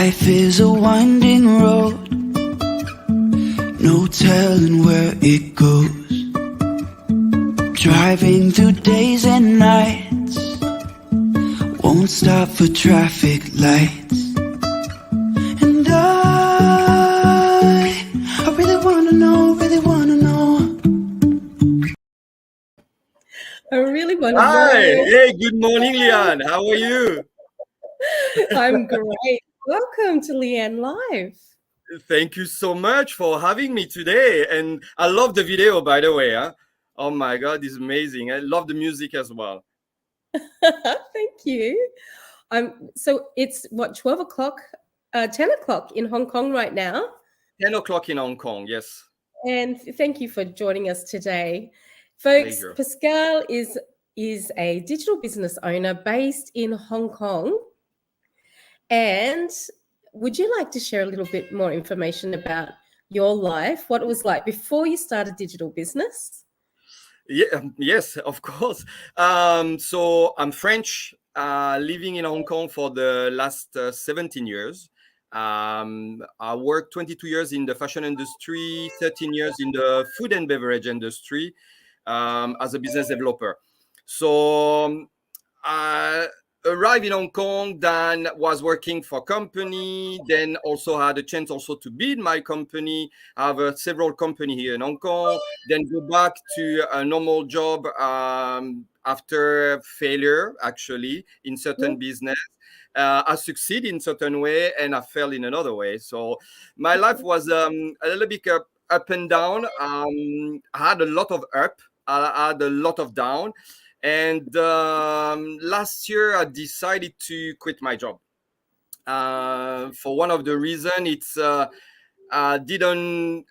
Life is a winding road, no telling where it goes. Driving through days and nights, won't stop for traffic lights. And I really wanna know, I really want to Hi, know. hey, good morning, Leanne. How are you? I'm great. Welcome to Leanne Live. Thank you so much for having me today. And I love the video, by the way. Huh? Oh my God, it's amazing. I love the music as well. Thank you. So it's what, 12 o'clock, 10 o'clock in Hong Kong right now. 10 o'clock in Hong Kong, yes. And thank you for joining us today. Folks, Pleasure. Pascal is a digital business owner based in Hong Kong. And would you like to share a little bit more information about your life, what it was like before you started digital business? Yeah, yes, of course. So I'm French, living in Hong Kong for the last 17 years. I worked 22 years in the fashion industry, 13 years in the food and beverage industry as a business developer. So I arrived in Hong Kong, then was working for company, then also had a chance also to build my company. I have several company here in Hong Kong, then go back to a normal job after failure, actually, in certain business. I succeed in certain way and I fail in another way. So my life was a little bit up and down. I had a lot of up, I had a lot of down. And last year, I decided to quit my job. For one of the reason, it's I didn't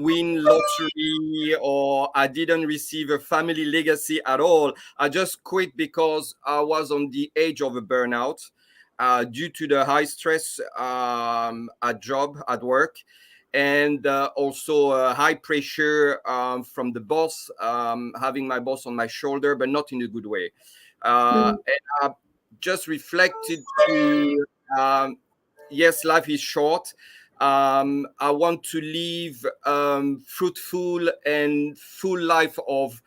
win lottery or I didn't receive a family legacy at all. I just quit because I was on the edge of a burnout due to the high stress at work, and also high pressure from the boss, having my boss on my shoulder, but not in a good way. And I just reflected to, yes, life is short. I want to live fruitful and full life of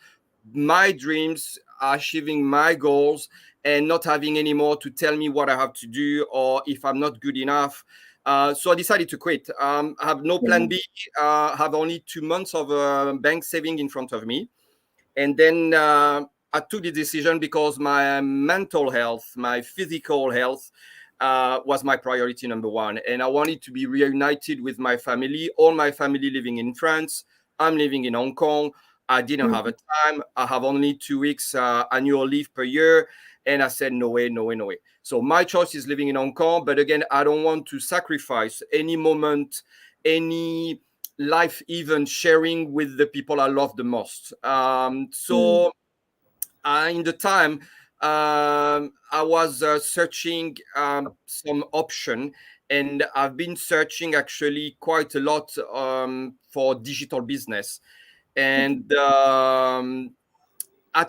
my dreams, achieving my goals, and not having any more to tell me what I have to do or if I'm not good enough. So I decided to quit. I have no plan B. Have only 2 months of bank saving in front of me. And then I took the decision because my mental health, my physical health was my priority number one. And I wanted to be reunited with my family, all my family living in France. I'm living in Hong Kong. I didn't have a time. I have only 2 weeks annual leave per year. And I said, no way, no way, no way. So my choice is living in Hong Kong. But again, I don't want to sacrifice any moment, any life event sharing with the people I love the most. So in the time, I was searching some option, and I've been searching actually quite a lot for digital business. And I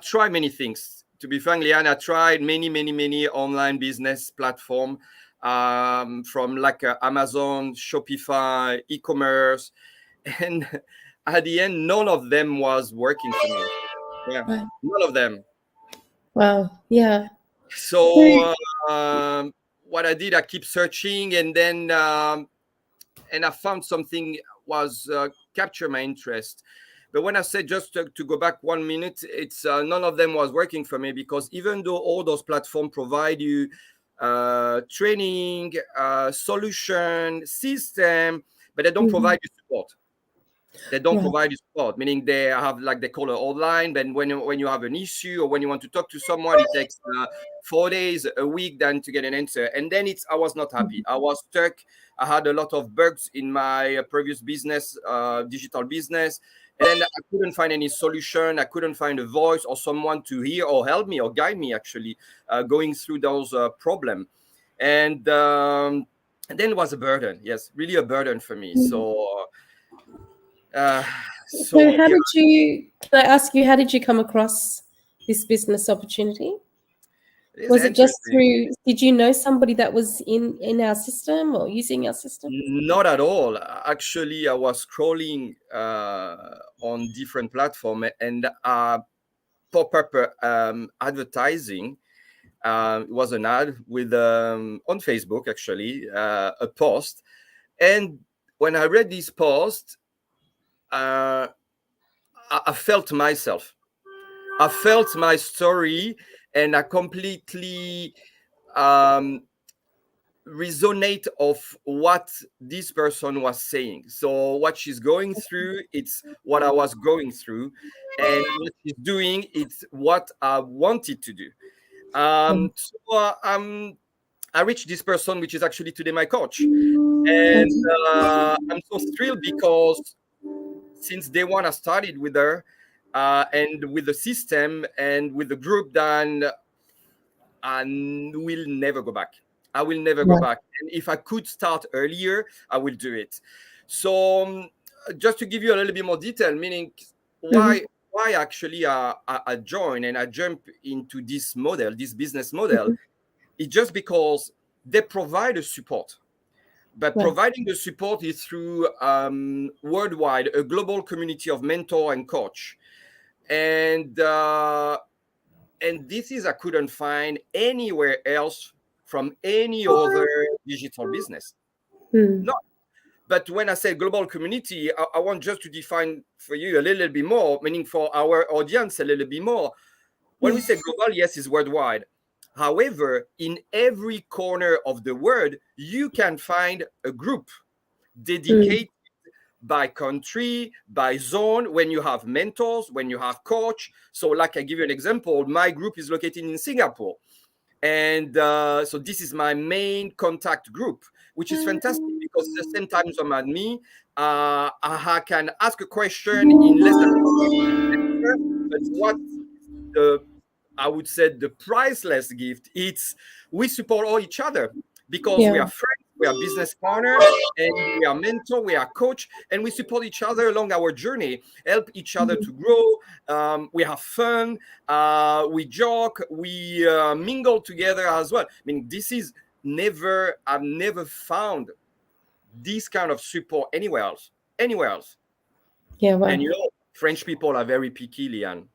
tried many things. To be frank, Leanne, I tried many online business platform, from like Amazon, Shopify, e-commerce, and at the end, none of them was working for me. Yeah, Right. none of them. Wow. Yeah. So what I did, I keep searching, and then and I found something was capture my interest. But when I said just to go back 1 minute, it's none of them was working for me, because even though all those platforms provide you training, solution, system, but they don't provide you support. They don't provide you support, meaning they have, like, they call it online. Then when you have an issue or when you want to talk to someone, it takes 4 days, a week, then to get an answer. And then I was not happy. I was stuck. I had a lot of bugs in my previous business, digital business. And I couldn't find any solution. I couldn't find a voice or someone to hear or help me or guide me, actually, going through those problems. And then it was a burden. Yes, really a burden for me. So So how did you, can I ask you, how did you come across this business opportunity? It is Was it just interesting. through, did you know somebody that was in our system or using our system? Not at all. Actually, I was scrolling on different platform and pop up advertising. It was an ad with on Facebook, actually, a post. And when I read this post, I felt myself. I felt my story, and I completely um, resonate of what this person was saying. So what she's going through, it's what I was going through, and what she's doing, it's what I wanted to do. I reached this person, which is actually today my coach, and I'm so thrilled because since day one I started with her, and with the system and with the group, then I will never go back. I will never go Right. back. And if I could start earlier, I will do it. So just to give you a little bit more detail, meaning Mhm. why actually I joined and I jump into this model, this business model, Mhm. is just because they provide a support. But Right. providing the support is through worldwide, a global community of mentor and coach. And this is I couldn't find anywhere else from any other digital business. Mm. No, but when I say global community, I want just to define for you a little bit more, meaning for our audience a little bit more. When we say global, yes, it's worldwide. However, in every corner of the world, you can find a group Mm. dedicated by country, by zone, when you have mentors, when you have coach. So like I give you an example, my group is located in Singapore. And so this is my main contact group, which is fantastic because it's the same time zone as me. I can ask a question in less than 1 minute. But what the I would say the priceless gift, it's we support all each other because we Yeah. are friends, we are business partner, and we are mentor, we are coach, and we support each other along our journey, help each other Mhm. to grow. We have fun, we joke, we mingle together as well. I mean, this is I've never found this kind of support anywhere else. Anywhere else. Yeah. And Wow. you know, French people are very picky, Liane.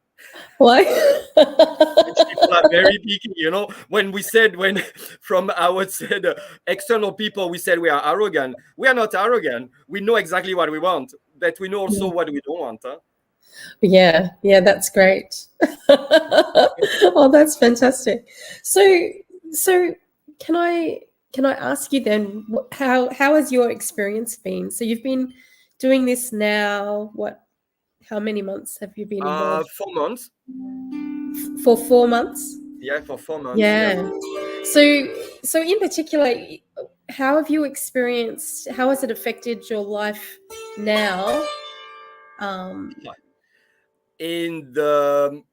Why? Rich people are very picky, you know. When we said, when from our said external people, we said we are arrogant. We are not arrogant. We know exactly what we want, but we know also what we don't want. Huh? Yeah, yeah, that's great. Oh, that's fantastic. So, so can I ask you then, how has your experience been? So you've been doing this now, what? How many months have you been involved? 4 months. For 4 months? Yeah, for 4 months. Yeah. Yeah. So, so in particular, how have you experienced? How has it affected your life now? Um, In the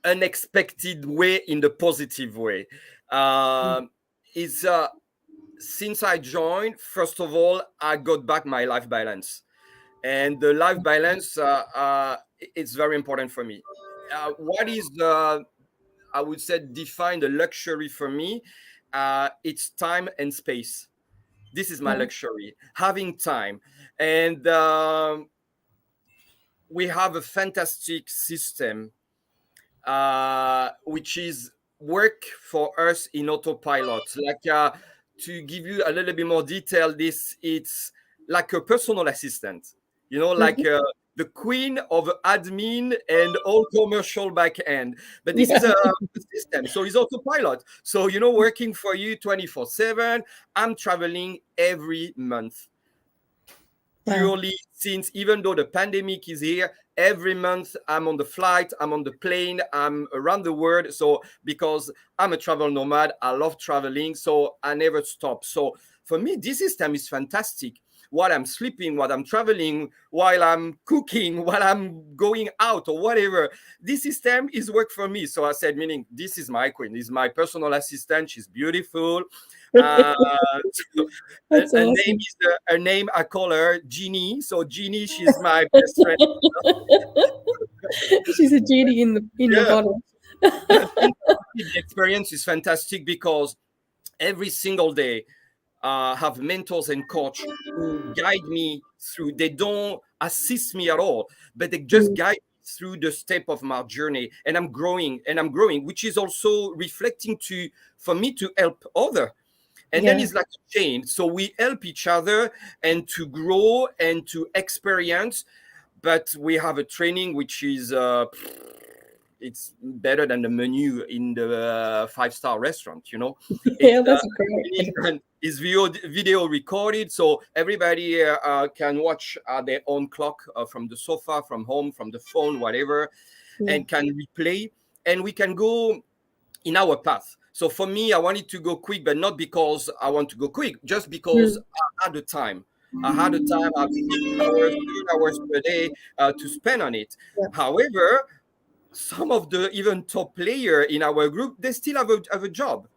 unexpected way, in the positive way. Is Since I joined, first of all, I got back my life balance. And the life balance, it's very important for me. What is the, I would say, define the luxury for me? It's time and space. This is my wow. luxury, having time. And we have a fantastic system, which is work for us in autopilot. Like to give you a little bit more detail, this it's like a personal assistant. You know, like Mhm. the queen of admin and all commercial back end. But this is Yeah. a system, so it's autopilot. So you know, working for you 24/7. I'm traveling every month Wow. purely since even though the pandemic is here, every month I'm on the flight, I'm on the plane, I'm around the world. So because I'm a travel nomad, I love traveling, so I never stop. So for me, this system is fantastic. While I'm sleeping, while I'm traveling, while I'm cooking, while I'm going out or whatever, this system is work for me. So I said, meaning this is my queen, this is my personal assistant. She's beautiful. Uh, That's her name awesome. is her name. I call her Jeannie. So Jeannie, she's my best friend. She's a genie in the Yeah, bottle. The experience is fantastic because every single day have mentors and coach who guide me through. They don't assist me at all, but they just Mm. guide me through the step of my journey, and I'm growing, which is also reflecting to for me to help other. And then Yeah. it's like a chain. So we help each other and to grow and to experience. But we have a training which is it's better than the menu in the five-star restaurant. It's Yeah, that's great. is video recorded, so everybody can watch their own clock from the sofa, from home, from the phone, whatever, Yeah. and can replay, and we can go in our path. So for me, I wanted to go quick, but not because I want to go quick, just because Mm. I had the time. I had the time. I have 6 hours, 7 hours per day to spend on it. Yeah. However, some of the even top player in our group, they still have a job,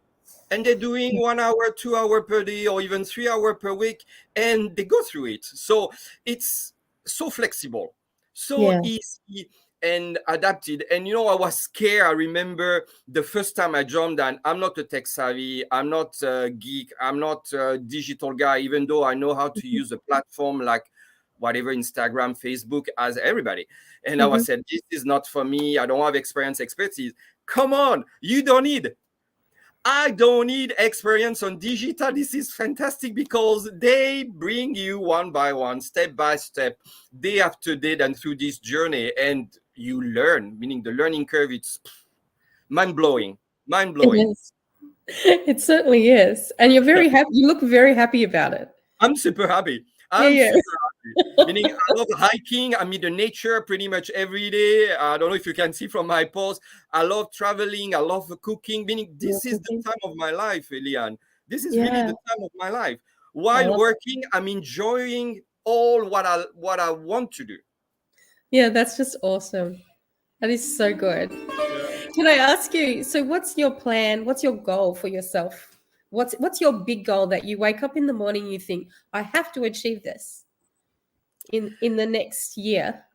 and they're doing 1 hour, 2 hour per day, or even 3 hour per week, and they go through it. So it's so flexible, so Yeah. easy and adapted. And I was scared. I remember the first time I jumped, and I'm not a tech savvy, I'm not a geek, I'm not a digital guy, even though I know how to use a platform like whatever, Instagram, Facebook, as everybody. And I was Mhm. said, this is not for me. I don't have expertise. Come on, you don't need I don't need experience on digital. This is fantastic because they bring you one by one, step by step, day after day, and through this journey, and you learn. Meaning the learning curve, it's mind blowing, mind It blowing. is. It certainly is. And you're very happy. You look very happy about it. I'm super happy. Yeah, I'm yeah. super happy. Meaning, I love hiking. I meet the nature pretty much every day. I don't know if you can see from my post. I love traveling. I love cooking. Meaning, You're this is the cooking. time of my life, Eliane. This is really Yeah. the time of my life. I While love it. working, I'm enjoying all what I want to do. Yeah, that's just awesome. That is so good. Can I ask you, so what's your plan? What's your goal for yourself? What's your big goal that you wake up in the morning, you think, I have to achieve this in the next year?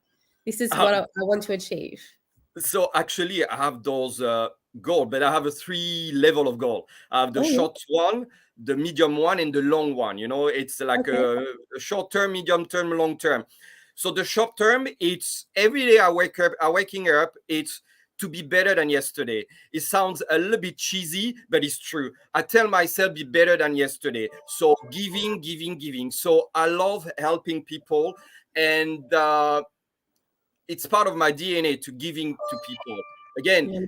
This is what I want to achieve. So actually, I have those goals, but I have a 3 level of goal. I have the Oh, yeah. short one, the medium one, and the long one. It's like Okay. a short term, medium term, long term. So the short term, it's every day I waking up, it's to be better than yesterday. It sounds a little bit cheesy, but it's true. I tell myself be better than yesterday. So giving, giving, giving. So I love helping people, and it's part of my DNA to giving to people. Again, Yeah.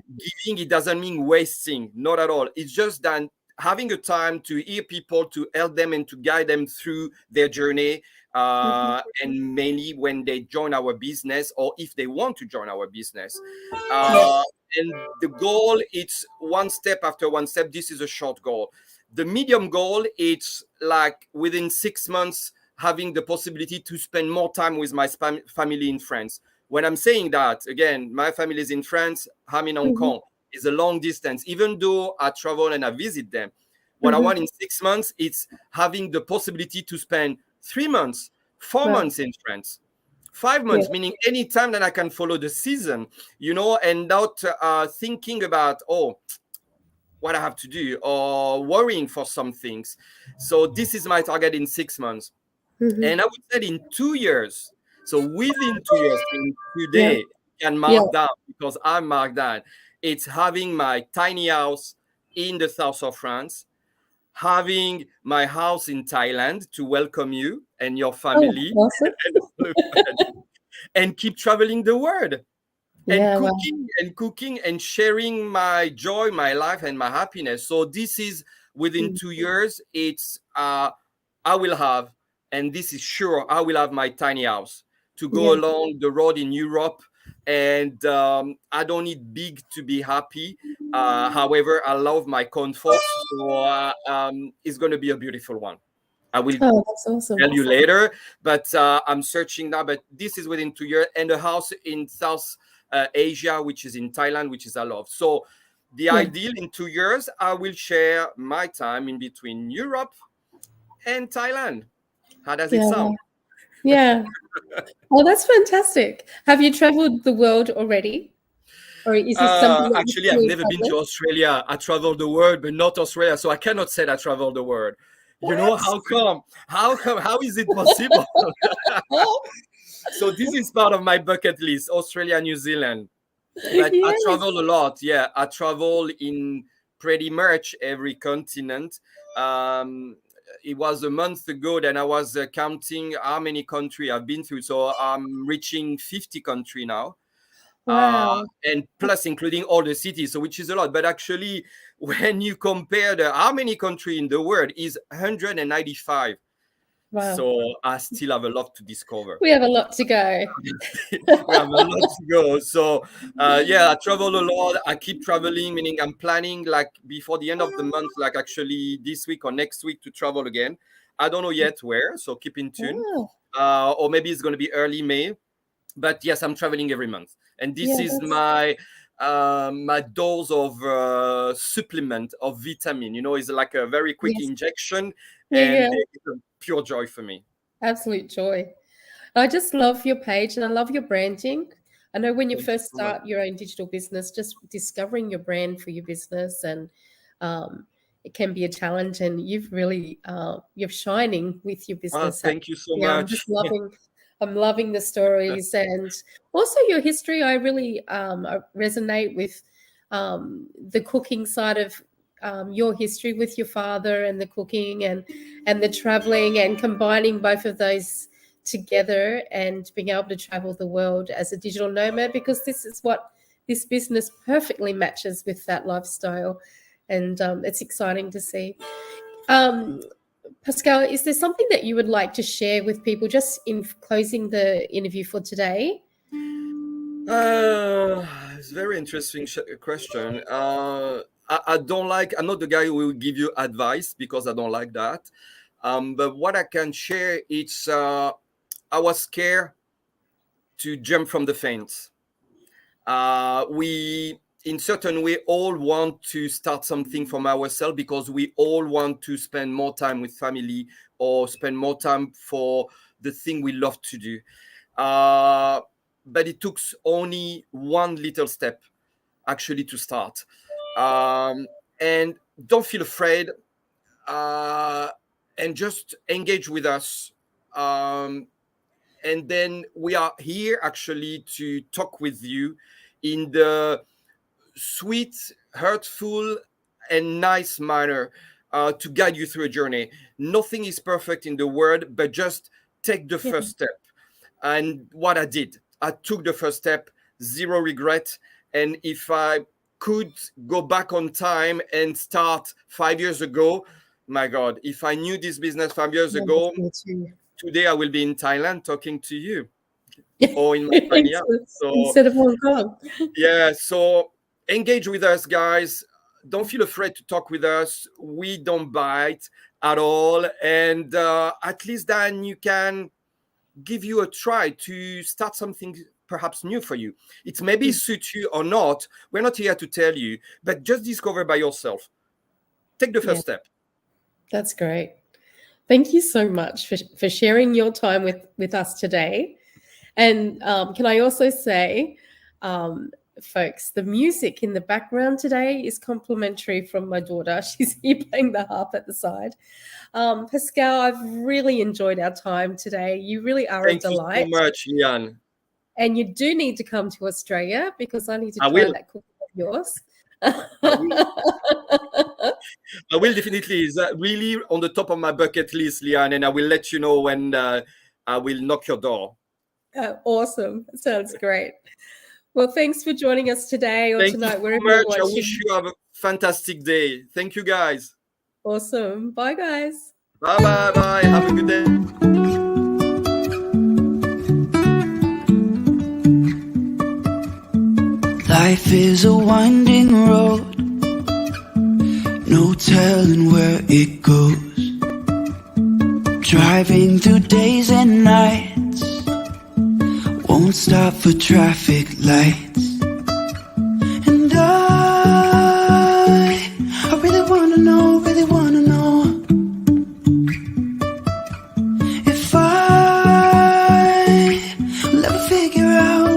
giving, it doesn't mean wasting, not at all. It's just that having a time to hear people, to help them and to guide them through their journey. Mhm. And mainly when they join our business or if they want to join our business. Yeah. And the goal, it's one step after one step. This is a short goal. The medium goal, it's like within 6 months, having the possibility to spend more time with my family in France. When I'm saying that, again, my family is in France, I'm in Hong Mhm. Kong. It's a long distance. Even though I travel and I visit them, what I Mhm. want in 6 months, it's having the possibility to spend 3 months, four Wow. months in France, 5 months, Yeah. meaning any time that I can follow the season, and not thinking about, what I have to do or worrying for some things. So this is my target in 6 months. Mhm. And I would say in 2 years, so within 2 years from Yeah. today, can Yeah. mark down because I mark down. It's having my tiny house in the south of France, having my house in Thailand to welcome you and your Oh, family, awesome. and keep traveling the world and Yeah. Wow. cooking and sharing my joy, my life, and my happiness. So this is within Mm. 2 years. It's I will have, and this is sure, I will have my tiny house to go Yeah. along the road in Europe. And I don't need big to be happy. However, I love my comforts. So it's going to be a beautiful one. I will Oh, that's awesome. tell you later, but I'm searching now. But this is within 2 years, and a house in South Asia, which is in Thailand, which is I love. So the Yeah. ideal in 2 years, I will share my time in between Europe and Thailand. How does it Yeah. sound? Wow. Yeah. Oh, that's fantastic. Have you traveled the world already? Or is this something that Actually, I've never been to Australia. I traveled the world, but not Australia. So I cannot say that I traveled the world. You know, What? how come? How come? How is it possible? So this is part of my bucket list, Australia, New Zealand. But I Yes. travel a lot. Yeah, I travel in pretty much every continent. It was a month ago that I was counting how many countries I've been through. So I'm reaching 50 countries now. Wow. And plus including all the cities, so which is a lot. But actually, when you compare how many countries in the world is 195. Wow. So I still have a lot to discover. We have a lot to go. We have a lot to go. So yeah, I travel a lot. I keep traveling, meaning I'm planning like before the end of the month, like actually this week or next week to travel again. I don't know yet where, so keep in tune. Wow. Or maybe it's going to be early May. But yes, I'm traveling every month, and this Yeah, is my dose of supplement of vitamin. You know, it's like a very quick Yes. injection, Yeah, and yeah. it's a pure joy for me. Absolute joy. I just love your page and I love your branding. I know when you Thank you first so much. start your own digital business, just discovering your brand for your business and it can be a challenge. And you've really you're shining with your business. Thank you so Yeah, I'm much. just loving. I'm loving the stories and also your history. I really resonate with the cooking side of your history with your father and the cooking and the traveling and combining both of those together and being able to travel the world as a digital nomad, because this is what this business perfectly matches with that lifestyle, and it's exciting to see. Pascal, is there something that you would like to share with people just in closing the interview for today? It's a very interesting question. I don't like, I'm not the guy who will give you advice because I don't like that. But what I can share, it's I was scared to jump from the fence. We, in certain way, all want to start something from ourselves because we all want to spend more time with family or spend more time for the thing we love to do. But it took only one little step actually to start. And don't feel afraid, and just engage with us. And then we are here actually to talk with you in the sweet, hurtful, and nice manner, to guide you through a journey. Nothing is perfect in the world, but just take the first step. And what I did, I took the first step, zero regret. And if I could go back on time and start 5 years ago, my God, if I knew this business 5 years ago, today I will be in Thailand talking to you or in my tiny house. So, instead of Hong Kong. Yeah, so engage with us, guys. Don't feel afraid to talk with us. We don't bite at all. And at least then you can give you a try to start something perhaps new for you. It maybe suits you or not. We're not here to tell you, but just discover by yourself. Take the first step. That's great. Thank you so much for sharing your time with us today. And can I also say, folks, the music in the background today is complimentary from my daughter. She's here playing the harp at the side. Pascal, I've really enjoyed our time today. You really are a delight. Thank you so much, Lian. And you do need to come to Australia because I need to try that cooking of yours. I will definitely. Is that really on the top of my bucket list, Lian? And I will let you know when I will knock your door. Awesome. Sounds great. Well, thanks for joining us today or tonight, wherever you're watching. I wish you have a fantastic day. Thank you, guys. Awesome. Bye, guys. Bye. Have a good day. Life is a winding road, no telling where it goes. Driving through days and nights, won't stop for traffic lights. And I really wanna know if I will ever figure out